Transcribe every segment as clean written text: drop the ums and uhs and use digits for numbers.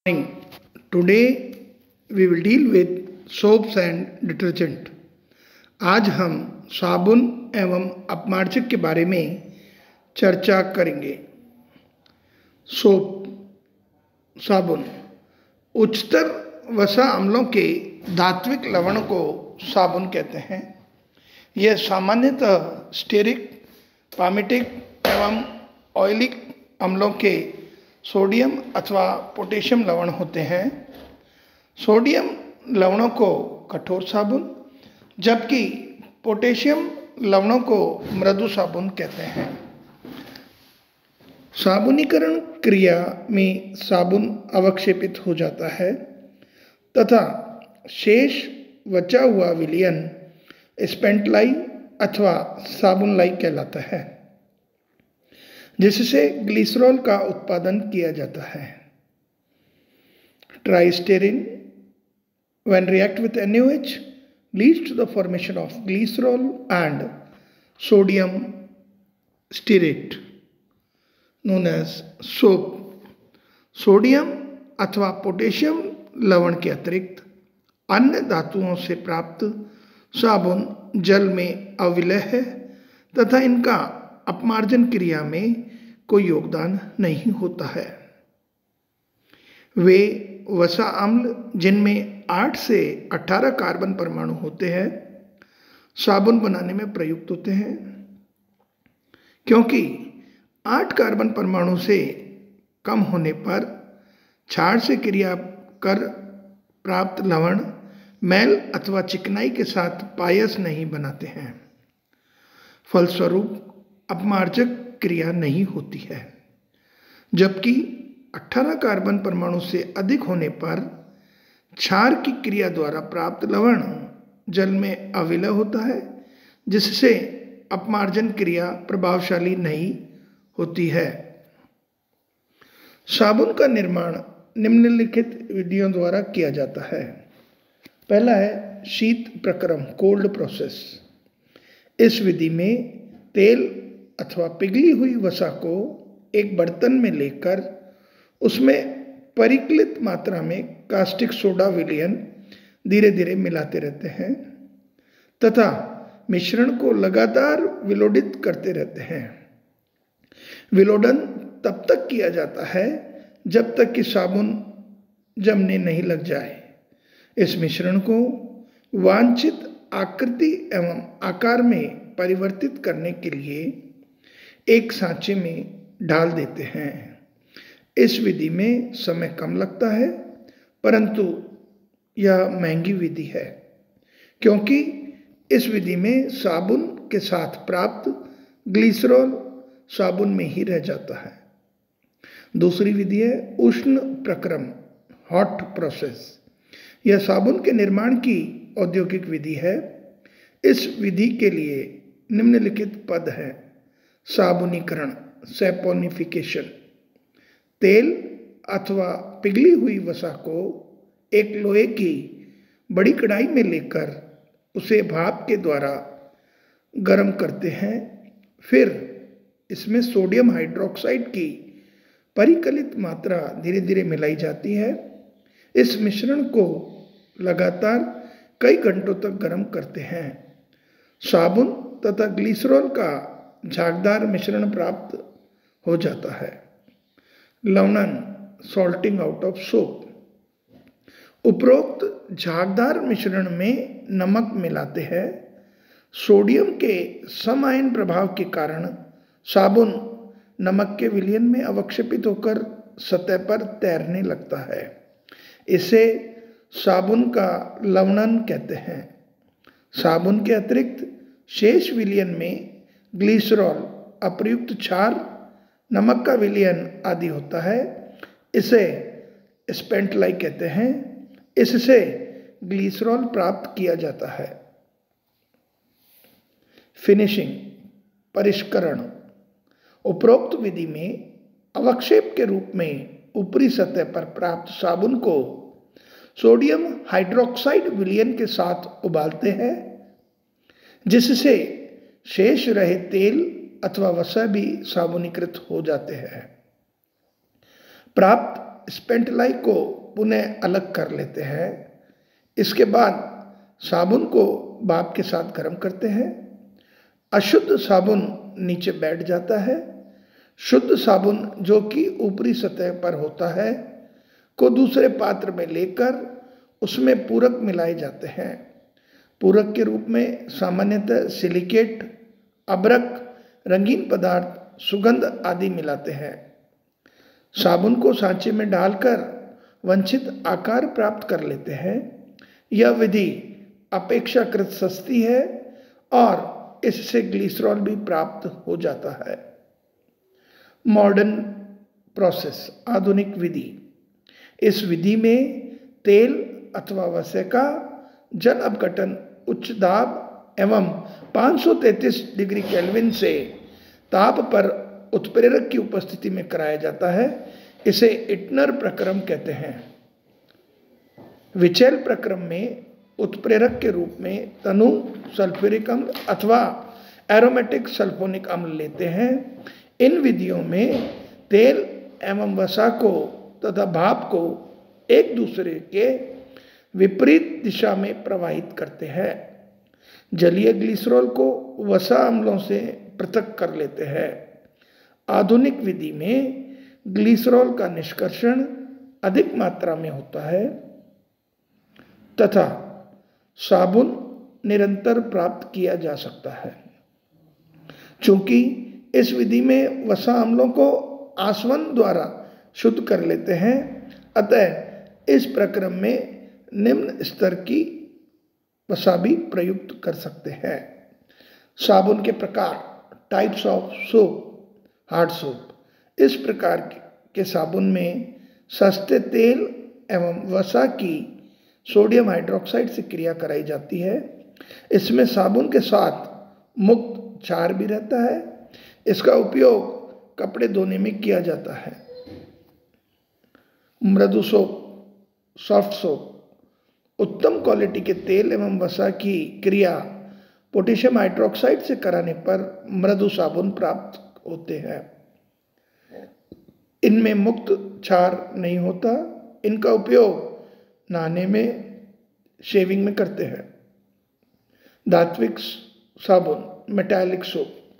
Today we will deal with soaps and detergent. आज हम साबुन एवं अपमार्जक के बारे में चर्चा करेंगे। सोप साबुन उच्चतर वसा अम्लों के धात्विक लवण को साबुन कहते हैं। यह सामान्यतः स्टेरिक, पामिटिक एवं ऑयलिक अम्लों के सोडियम अथवा पोटेशियम लवण होते हैं। सोडियम लवणों को कठोर साबुन जबकि पोटेशियम लवणों को मृदु साबुन कहते हैं। साबुनीकरण क्रिया में साबुन अवक्षेपित हो जाता है तथा शेष बचा हुआ विलयन स्पेंटलाई अथवा साबुन लाई कहलाता है, जिससे ग्लिसरॉल का उत्पादन किया जाता है। ट्राइस्टेरिन when react with NaOH leads to the formation of glycerol and sodium stearate known as soap। Sodium अथवा पोटेशियम लवण के अतिरिक्त अन्य धातुओं से प्राप्त साबुन जल में अविलय है तथा इनका अपमार्जन क्रिया में कोई योगदान नहीं होता है। वे वसा अम्ल जिनमें 8 से 18 कार्बन परमाणु होते हैं साबुन बनाने में प्रयुक्त होते हैं, क्योंकि 8 कार्बन परमाणु से कम होने पर क्षार से क्रिया कर प्राप्त लवण मैल अथवा चिकनाई के साथ पायस नहीं बनाते हैं। फलस्वरूप अपमार्जक क्रिया नहीं होती है, जबकि 18 कार्बन परमाणु से अधिक होने पर क्षार की क्रिया द्वारा प्राप्त लवण जल में अविलय होता है, जिससे अपमार्जन क्रिया प्रभावशाली नहीं होती है। साबुन का निर्माण निम्नलिखित विधियों द्वारा किया जाता है। पहला है शीत प्रक्रम, कोल्ड प्रोसेस। इस विधि में तेल अथवा पिघली हुई वसा को एक बर्तन में लेकर उसमें परिकलित मात्रा में कास्टिक सोडा विलयन धीरे धीरे मिलाते रहते हैं तथा मिश्रण को लगातार विलोडित करते रहते हैं। विलोडन तब तक किया जाता है जब तक कि साबुन जमने नहीं लग जाए। इस मिश्रण को वांछित आकृति एवं आकार में परिवर्तित करने के लिए एक सांचे में डाल देते हैं। इस विधि में समय कम लगता है, परंतु यह महंगी विधि है, क्योंकि इस विधि में साबुन के साथ प्राप्त ग्लिसरॉल साबुन में ही रह जाता है। दूसरी विधि है उष्ण प्रक्रम, हॉट प्रोसेस। यह साबुन के निर्माण की औद्योगिक विधि है। इस विधि के लिए निम्नलिखित पद है। साबुनीकरण, सैपोनिफिकेशन। तेल अथवा पिघली हुई वसा को एक लोहे की बड़ी कढ़ाई में लेकर उसे भाप के द्वारा गर्म करते हैं। फिर इसमें सोडियम हाइड्रोक्साइड की परिकलित मात्रा धीरे धीरे मिलाई जाती है। इस मिश्रण को लगातार कई घंटों तक गर्म करते हैं। साबुन तथा ग्लिसरॉल का झागदार मिश्रण प्राप्त हो जाता है। लवणन, सॉल्टिंग आउट ऑफ सोप। उपरोक्त झागदार मिश्रण में नमक मिलाते हैं। सोडियम के सम आयन प्रभाव के कारण साबुन नमक के विलयन में अवक्षेपित होकर सतह पर तैरने लगता है। इसे साबुन का लवणन कहते हैं। साबुन के अतिरिक्त शेष विलयन में ग्लिसरॉल, अप्रयुक्त क्षार, नमक का विलयन आदि होता है। इसे स्पेंटलाई कहते हैं। इससे ग्लिसरॉल प्राप्त किया जाता है। फिनिशिंग, परिष्करण। उपरोक्त विधि में अवक्षेप के रूप में ऊपरी सतह पर प्राप्त साबुन को सोडियम हाइड्रोक्साइड विलयन के साथ उबालते हैं, जिससे शेष रहे तेल अथवा वसा भी साबुनीकृत हो जाते हैं। प्राप्त स्पेंटलाई को पुनः अलग कर लेते हैं। इसके बाद साबुन को भाप के साथ गर्म करते हैं। अशुद्ध साबुन नीचे बैठ जाता है। शुद्ध साबुन जो कि ऊपरी सतह पर होता है को दूसरे पात्र में लेकर उसमें पूरक मिलाए जाते हैं। पूरक के रूप में सामान्यतः सिलिकेट, अबरक, रंगीन पदार्थ, सुगंध आदि मिलाते हैं। साबुन को सांचे में डालकर वांछित आकार प्राप्त कर लेते हैं। यह विधि अपेक्षाकृत सस्ती है और इससे ग्लिसरॉल भी प्राप्त हो जाता है। मॉडर्न प्रोसेस, आधुनिक विधि। इस विधि में तेल अथवा वसा का जल अपघटन उच्च दाब एवं 533 डिग्री केल्विन से ताप पर उत्प्रेरक की उपस्थिति में कराया जाता है। इसे इटनर प्रक्रम कहते हैं। विचेल प्रक्रम में उत्प्रेरक के रूप में तनु सल्फ्यूरिक अम्ल अथवा एरोमेटिक सल्फोनिक अम्ल लेते हैं। इन विधियों में तेल एवं वसा को तथा भाप को एक दूसरे के विपरीत दिशा में प्रवाहित करते हैं। जलीय ग्लिसरॉल को वसा अम्लों से पृथक कर लेते हैं। आधुनिक विधि में ग्लिसरॉल का निष्कर्षण अधिक मात्रा में होता है तथा साबुन निरंतर प्राप्त किया जा सकता है। चूंकि इस विधि में वसा अम्लों को आसवन द्वारा शुद्ध कर लेते हैं, अतः इस प्रक्रम में निम्न स्तर की वसा भी प्रयुक्त कर सकते हैं। साबुन के प्रकार, types of soap, hard soap. इस प्रकार के साबुन में सस्ते तेल एवं वसा की सोडियम हाइड्रोक्साइड से क्रिया कराई जाती है। इसमें साबुन के साथ मुक्त क्षार भी रहता है। इसका उपयोग कपड़े धोने में किया जाता है। मृदु सोप, सॉफ्ट सोप। उत्तम क्वालिटी के तेल एवं वसा की क्रिया पोटेशियम हाइड्रोक्साइड से कराने पर मृदु साबुन प्राप्त होते हैं। इनमें मुक्त क्षार नहीं होता। इनका उपयोग नहाने में, शेविंग में करते हैं। धात्विक साबुन, मेटालिक सोप।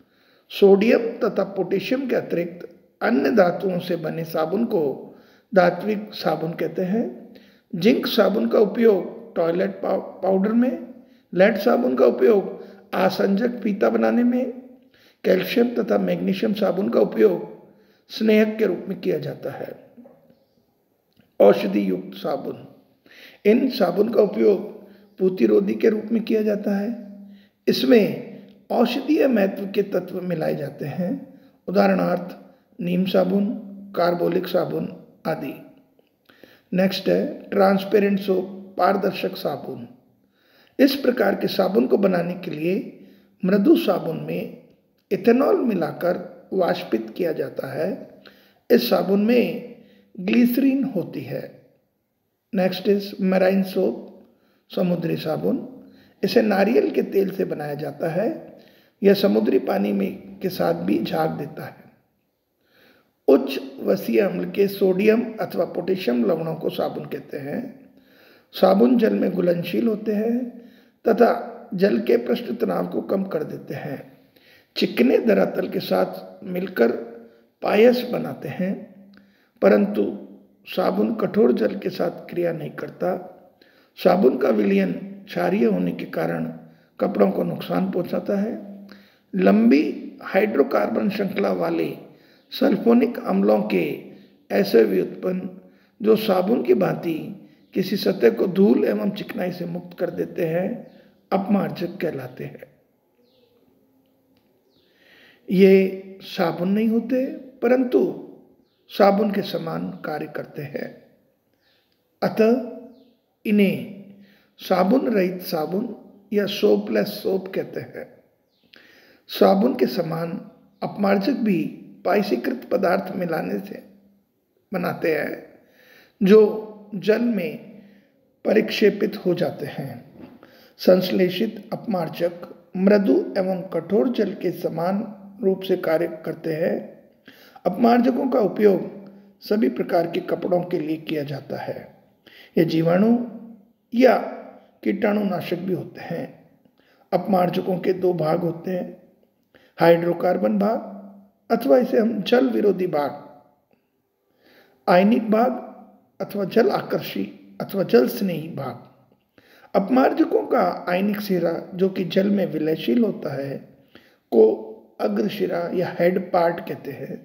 सोडियम तथा पोटेशियम के अतिरिक्त अन्य धातुओं से बने साबुन को धात्विक साबुन कहते हैं। जिंक साबुन का उपयोग टॉयलेट पाउडर में, लेड साबुन का उपयोग आसंजक फीता बनाने में, कैल्शियम तथा मैग्नीशियम साबुन का उपयोग स्नेहक के रूप में किया जाता है। औषधि युक्त साबुन। इन साबुन का उपयोग प्रतिरोधी के रूप में किया जाता है। इसमें औषधीय महत्व के तत्व मिलाए जाते हैं। उदाहरणार्थ नीम साबुन, कार्बोलिक साबुन आदि। नेक्स्ट है ट्रांसपेरेंट सोप, पारदर्शक साबुन। इस प्रकार के साबुन को बनाने के लिए मृदु साबुन में इथेनॉल मिलाकर वाष्पित किया जाता है। इस साबुन में ग्लिसरीन होती है। नेक्स्ट इज मैराइन सोप, समुद्री साबुन। इसे नारियल के तेल से बनाया जाता है। यह समुद्री पानी में के साथ भी झाग देता है। उच्च वसीय अम्ल के सोडियम अथवा पोटेशियम लवणों को साबुन कहते हैं। साबुन जल में घुलनशील होते हैं तथा जल के पृष्ठ तनाव को कम कर देते हैं। चिकने धरातल के साथ मिलकर पायस बनाते हैं, परंतु साबुन कठोर जल के साथ क्रिया नहीं करता। साबुन का विलयन क्षारीय होने के कारण कपड़ों को नुकसान पहुंचाता है। लंबी हाइड्रोकार्बन श्रृंखला वाले सल्फोनिक अम्लों के ऐसे व्युत्पन्न जो साबुन की भांति किसी सतह को धूल एवं चिकनाई से मुक्त कर देते हैं, अपमार्जक कहलाते हैं। ये साबुन नहीं होते, परंतु साबुन के समान कार्य करते हैं। अतः इन्हें साबुन रहित साबुन या सोपलेस सोप कहते हैं। साबुन के समान अपमार्जक भी पायसीकृत पदार्थ मिलाने से बनाते हैं जो जल में परिक्षेपित हो जाते हैं। संश्लेषित अपमार्जक मृदु एवं कठोर जल के समान रूप से कार्य करते हैं। अपमार्जकों का उपयोग सभी प्रकार के कपड़ों के लिए किया जाता है। ये जीवाणु या कीटाणुनाशक भी होते हैं। अपमार्जकों के दो भाग होते हैं, हाइड्रोकार्बन भाग अथवा इसे हम जल विरोधी भाग, आयनिक भाग अथवा जल आकर्षी अथवा जल स्नेही भाग। अपमार्जकों का आयनिक सिरा जो कि जल में विलयशील होता है को अग्रशिरा या हेड पार्ट कहते हैं,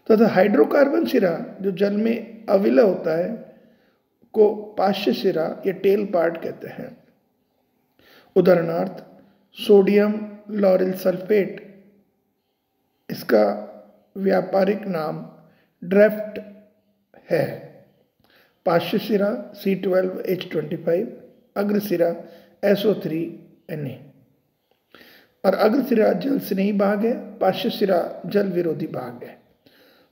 तथा हाइड्रोकार्बन सिरा जो जल में अविलय होता है को पार्श्व सिरा या टेल पार्ट कहते हैं। उदाहरणार्थ सोडियम लॉरेल सल्फेट, इसका व्यापारिक नाम ड्रेफ्ट है। पार्श्व सिरा C12H25, अग्रसिरा SO3Na। और अग्रसिरा जल स्नेही भाग है, पार्श्व सिरा जल विरोधी भाग है।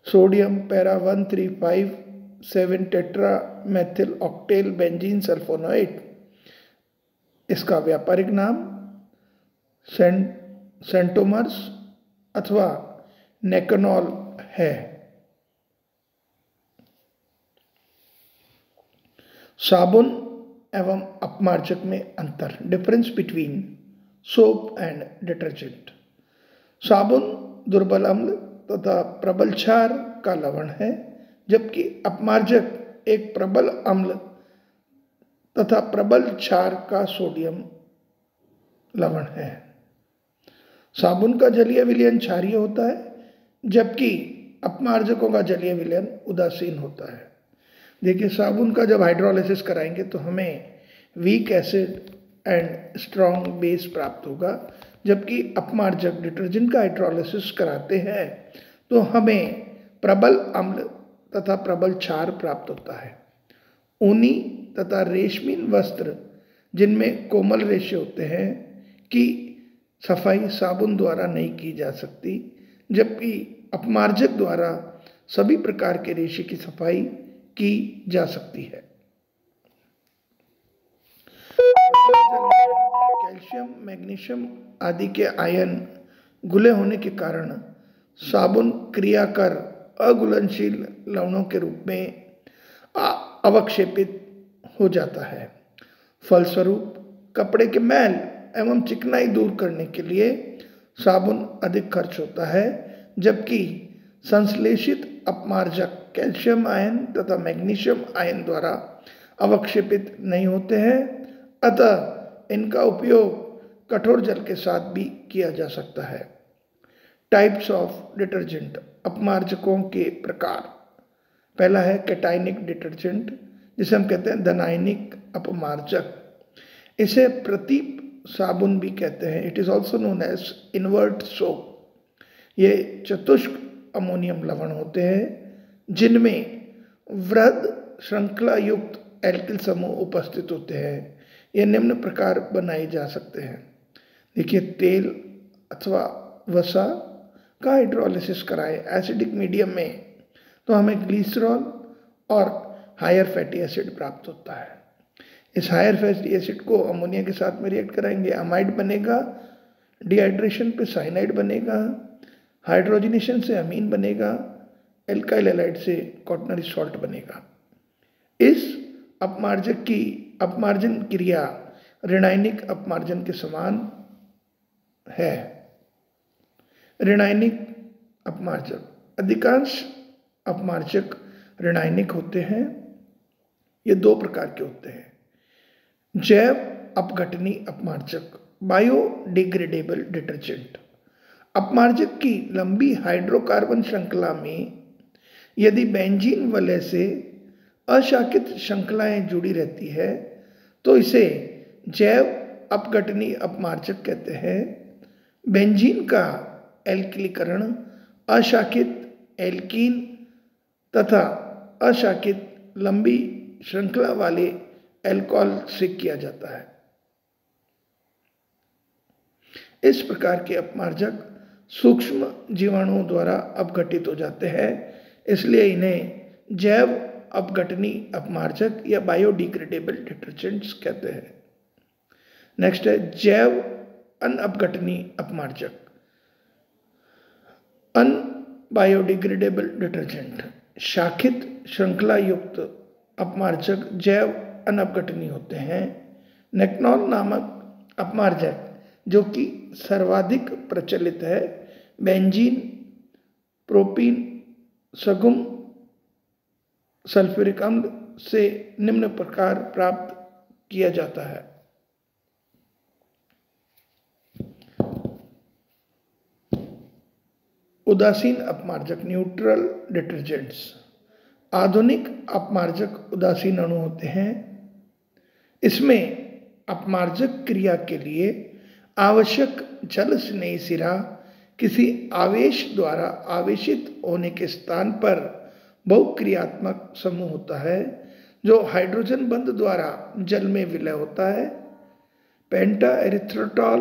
Sodium para 1,3,5,7 tetra methyl octyl benzene sulphonide, इसका व्यापारिक नाम सेंटोमर्स अथवा नेकनॉल है। साबुन एवं अपमार्जक में अंतर, difference between soap and detergent. साबुन दुर्बल अम्ल तथा प्रबल क्षार का लवण है, जबकि अपमार्जक एक प्रबल अम्ल तथा प्रबल क्षार का सोडियम लवण है। साबुन का जलीय विलयन क्षारीय होता है, जबकि अपमार्जकों का जलीय विलयन उदासीन होता है। देखिए, साबुन का जब हाइड्रोलिसिस कराएंगे तो हमें weak acid and strong base प्राप्त होगा, जबकि अपमार्जक डिटर्जेंट का हाइड्रोलिसिस कराते हैं तो हमें प्रबल अम्ल तथा प्रबल क्षार प्राप्त होता है। ऊनी तथा रेशमीन वस्त्र जिनमें कोमल रेशे होते हैं की सफाई साबुन द्वारा नहीं की जा सकती, जबकि अपमार्जक द्वारा सभी प्रकार के रेशे की सफाई की जा सकती है। कैल्शियम, मैग्नीशियम आदि के आयन घुले होने के कारण साबुन क्रिया कर अघुलनशील लवणों के रूप में अवक्षेपित हो जाता है। फलस्वरूप कपड़े के मैल एवं चिकनाई दूर करने के लिए साबुन अधिक खर्च होता है, जबकि संश्लेषित अपमार्जक कैल्शियम आयन तथा मैग्नीशियम आयन द्वारा अवक्षेपित नहीं होते हैं, अतः इनका उपयोग कठोर जल के साथ भी किया जा सकता है। टाइप्स ऑफ डिटर्जेंट, अपमार्जकों के प्रकार। पहला है कैटायनिक डिटर्जेंट, जिसे हम कहते हैं धनायनिक अपमार्जक। इसे प्रतीप साबुन भी कहते हैं। It is also known as invert soap. ये चतुष्क अमोनियम लवण होते हैं जिनमें वृहद श्रृंखला युक्त एल्किल समूह उपस्थित होते हैं। ये निम्न प्रकार बनाए जा सकते हैं। देखिए, तेल अथवा वसा का हाइड्रोलिसिस कराएं एसिडिक मीडियम में तो हमें ग्लिसरॉल और हायर फैटी एसिड प्राप्त होता है। इस हायर फैटी एसिड को अमोनिया के साथ में रिएक्ट कराएंगे, अमाइड बनेगा, डिहाइड्रेशन पे साइनाइड बनेगा, हाइड्रोजनेशन से अमीन बनेगा, एल्काइल हैलाइड से क्वाटरनरी सॉल्ट बनेगा। इस अपमार्जक की अपमार्जन क्रिया ऋणायनिक अपमार्जन के समान है। ऋणायनिक अपमार्जक, अधिकांश अपमार्जक ऋणायनिक होते हैं। ये दो प्रकार के होते हैं। जैव अपघटनी अपमार्जक, बायोडिग्रेडेबल डिटर्जेंट। अपमार्जक की लंबी हाइड्रोकार्बन श्रृंखला में यदि बेंजीन वलय से अशाखित श्रृंखलाएं जुड़ी रहती है तो इसे जैव अपघटनी अपमार्जक कहते हैं। बेंजीन का एल्किलीकरण अशाखित एल्कीन तथा अशाखित लंबी श्रृंखला वाले एल्कोहल से किया जाता है। इस प्रकार के अपमार्जक सूक्ष्म जीवाणुओं द्वारा अपघटित हो जाते हैं, इसलिए इन्हें जैव अपघटनी अपमार्जक या बायोडिग्रेडेबल डिटर्जेंट्स कहते हैं। नेक्स्ट है जैव अनअपघटनी अपमार्जक, अनबायोडिग्रेडेबल डिटर्जेंट। शाखित श्रृंखला युक्त अपमार्जक जैव अनअपघटनीय होते हैं। नेक्नॉल नामक अपमार्जक जो कि सर्वाधिक प्रचलित है, बेंजीन, प्रोपीन, सगुम सल्फ्यूरिक अम्ल से निम्न प्रकार प्राप्त किया जाता है। उदासीन अपमार्जक न्यूट्रल डिटर्जेंट्स। आधुनिक अपमार्जक उदासीन अणु होते हैं। इसमें अपमार्जक क्रिया के लिए आवश्यक जल स्नेही सिरा किसी आवेश द्वारा आवेशित होने के स्थान पर बहुक्रियात्मक समूह होता है जो हाइड्रोजन बंध द्वारा जल में विलय होता है। पेंटा एरिथ्रोटॉल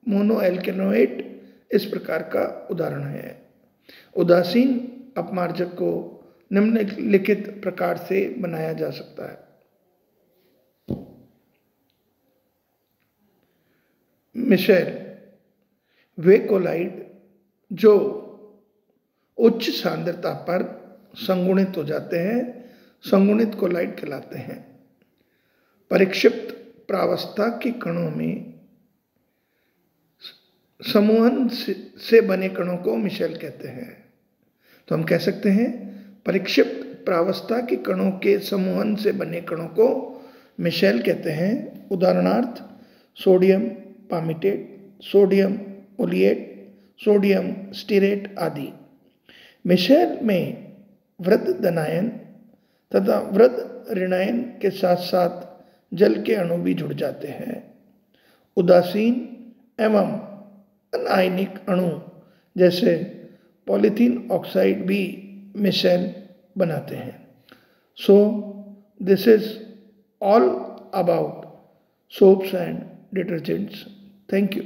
मोनोएल्केनोएट इस प्रकार का उदाहरण है। उदासीन अपमार्जक को निम्नलिखित प्रकार से बनाया जा सकता है। मिशेल वे कोलाइड जो उच्च सांद्रता पर संगुणित हो जाते हैं, संगुणित कोलाइड कहलाते हैं। परिक्षिप्त प्रावस्था के कणों में समूहन से बने कणों को मिशेल कहते हैं। तो हम कह सकते हैं परिक्षिप्त प्रावस्था के कणों के समूहन से बने कणों को मिशेल कहते हैं। उदाहरणार्थ sodium palmitate, sodium oleate, sodium stearate आदि। मिशेल में वृद्ध धनायन तथा वृद्ध ऋणायन के साथ साथ जल के अणु भी जुड़ जाते हैं। उदासीन एवं अनायनिक अणु जैसे पॉलीथीन ऑक्साइड भी मिशेल बनाते हैं। So this is all about soaps and detergents. Thank you.